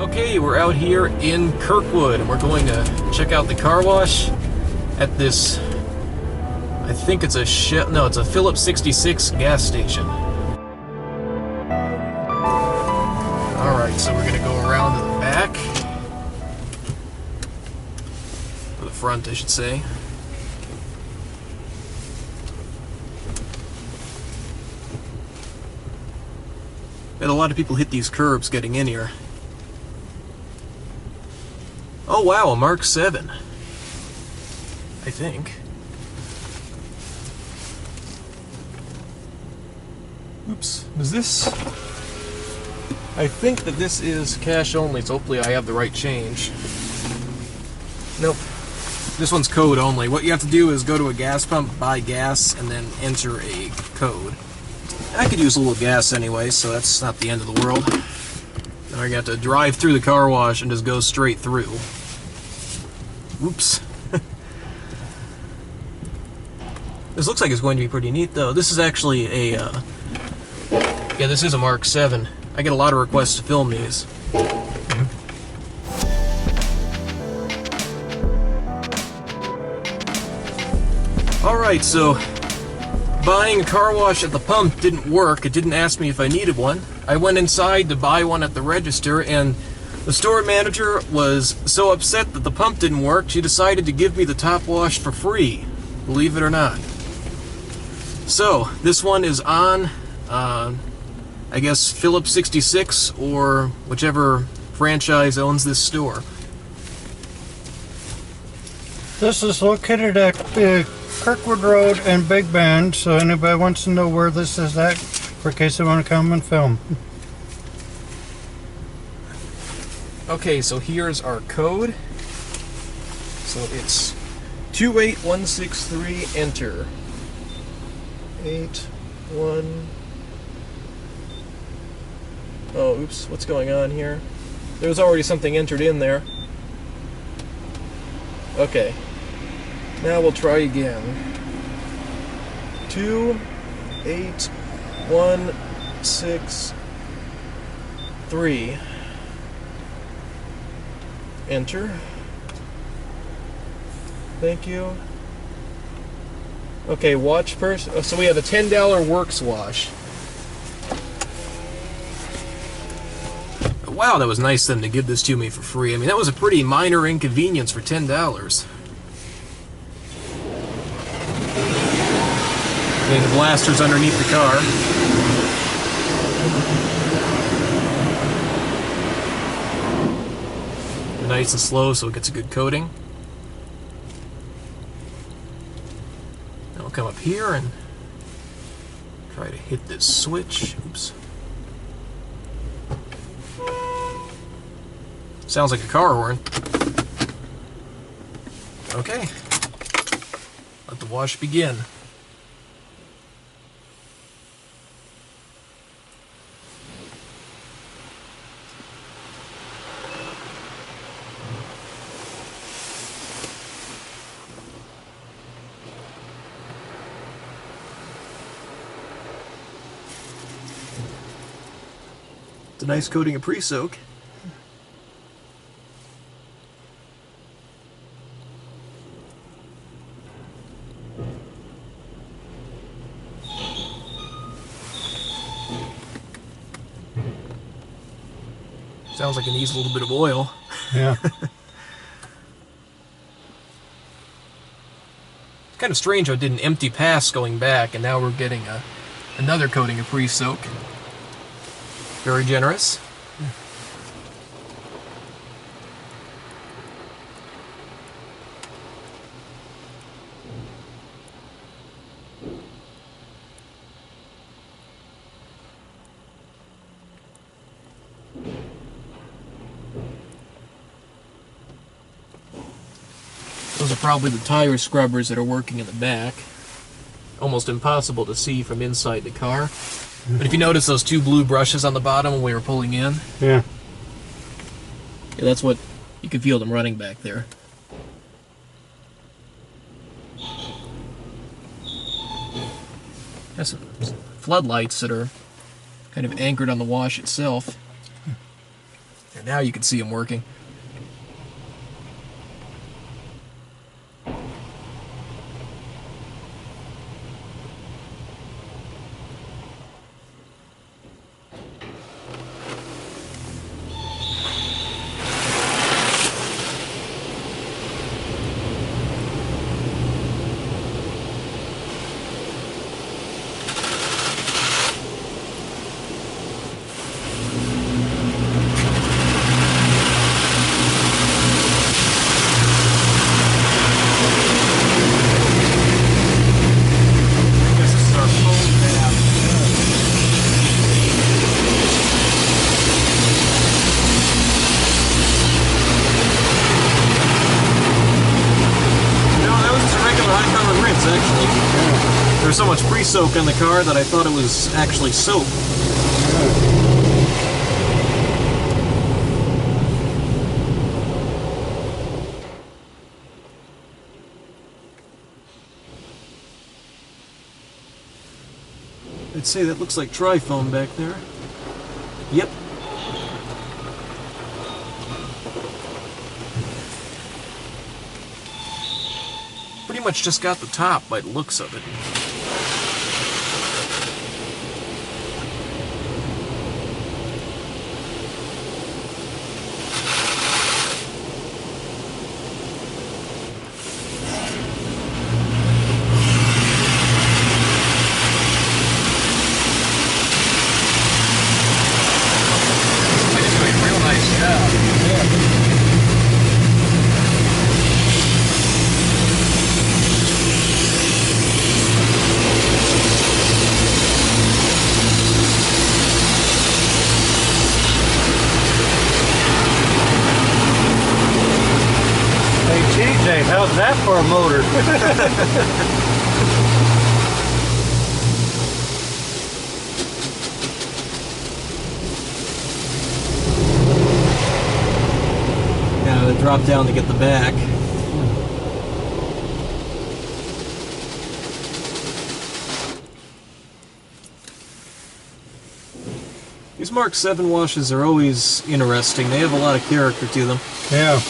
Okay, we're out here in Kirkwood, and we're going to check out the car wash at this, I think it's a it's a Phillips 66 gas station. Alright, so we're going to go around to the back, or the front I should say. Had a lot of people hit these curbs getting in here. Oh wow, a Mark VII. I think. Oops, is this? I think that this is cash only, so hopefully I have the right change. Nope. This one's code only. What you have to do is go to a gas pump, buy gas, and then enter a code. I could use a little gas anyway, so that's not the end of the world. Now I got to drive through the car wash and just go straight through. Oops. This looks like it's going to be pretty neat, though. This is actually a, yeah, this is a Mark VII. I get a lot of requests to film these. Alright, so buying a car wash at the pump didn't work. It didn't ask me if I needed one. I went inside to buy one at the register, and the store manager was so upset that the pump didn't work, she decided to give me the top wash for free, believe it or not. So, this one is on, I guess, Phillips 66, or whichever franchise owns this store. This is located at Kirkwood Road and Big Bend, so anybody wants to know where this is at, for case they want to come and film. Okay, so here's our code. So it's 28163, enter. 81. Oh, oops, what's going on here? There's already something entered in there. Okay. Now we'll try again. 28163. Enter. Thank you. Okay, watch first. Oh, so we have a $10 works wash. Wow, that was nice of them to give this to me for free. I mean, that was a pretty minor inconvenience for $10. Okay, the blaster's underneath the car. Nice and slow so it gets a good coating. Now we'll come up here and try to hit this switch. Oops. Sounds like a car horn. Okay. Let the wash begin. It's a nice coating of pre-soak. Sounds like it needs a little bit of oil. Yeah. It's kind of strange how it did an empty pass going back, and now we're getting another coating of pre-soak. Very generous. Those are probably the tire scrubbers that are working in the back. Almost impossible to see from inside the car. But if you notice those two blue brushes on the bottom when we were pulling in, Yeah. yeah, that's what you can feel them running back there. Has some floodlights that are kind of anchored on the wash itself. And now you can see them working. There's so much pre-soak in the car that I thought it was actually soap. I'd say that looks like tri-foam back there. Yep. Pretty much just got the top by the looks of it. How's that for a motor? Yeah, drop down to get the back. These Mark VII washes are always interesting. They have a lot of character to them. Yeah.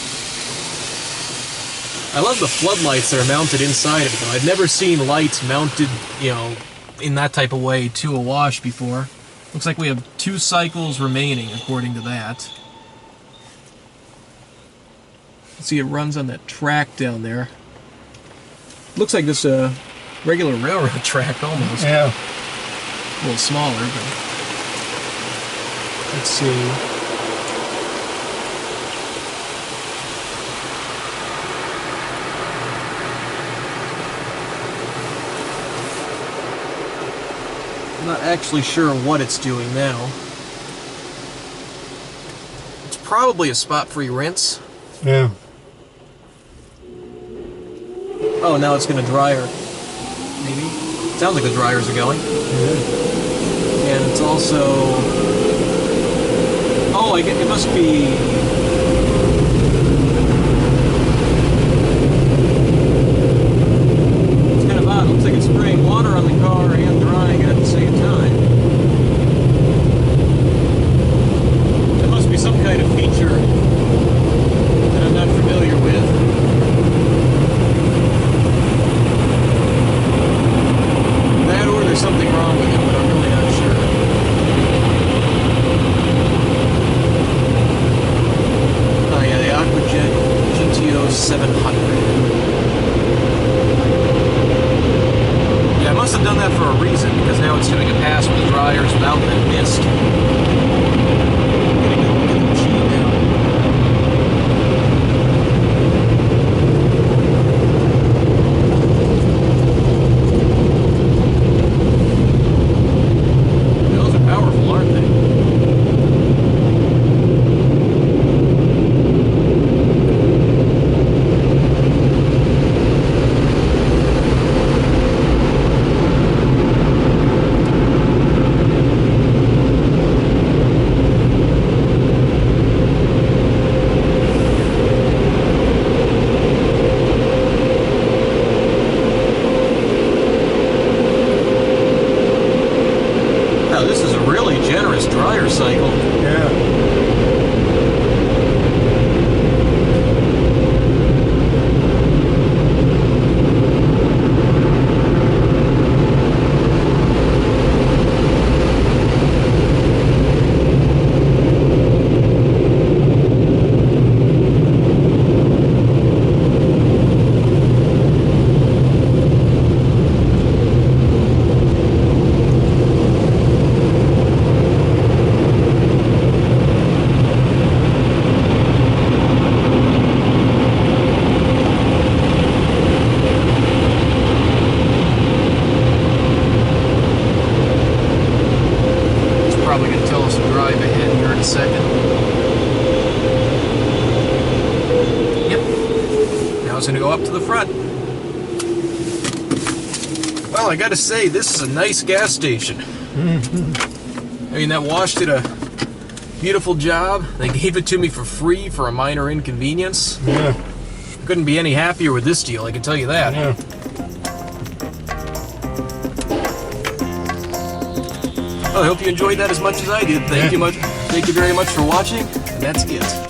I love the floodlights that are mounted inside of it, though. I've never seen lights mounted, you know, in that type of way to a wash before. Looks like we have 2 cycles remaining, according to that. See, it runs on that track down there. Looks like just a regular railroad track, almost. Yeah. A little smaller, but... Let's see... I'm not actually sure what it's doing now. It's probably a spot-free rinse. Yeah. Oh, now it's going to dryer. Maybe? Sounds like the dryers are going. Yeah. And it's also... Oh, I get, it must be... It's kind of odd. It looks like it's spraying water on the car and drying at the same time. That must be some kind of feature that I'm not familiar with. That or there's something wrong with it, but I'm really not sure. Oh yeah, the AquaJet GTO-700. Yeah, I must have done that for a reason, because now it's doing a pass with the dryers without that mist. I'm gonna go look at the machine now. Those are powerful, aren't they? was going to go up to the front. Well, I gotta say, this is a nice gas station. I mean, that wash did a beautiful job. They gave it to me for free for a minor inconvenience. Yeah. Couldn't be any happier with this deal, I can tell you that. Yeah. Well, I hope you enjoyed that as much as I did. Thank you very much for watching, and that's it.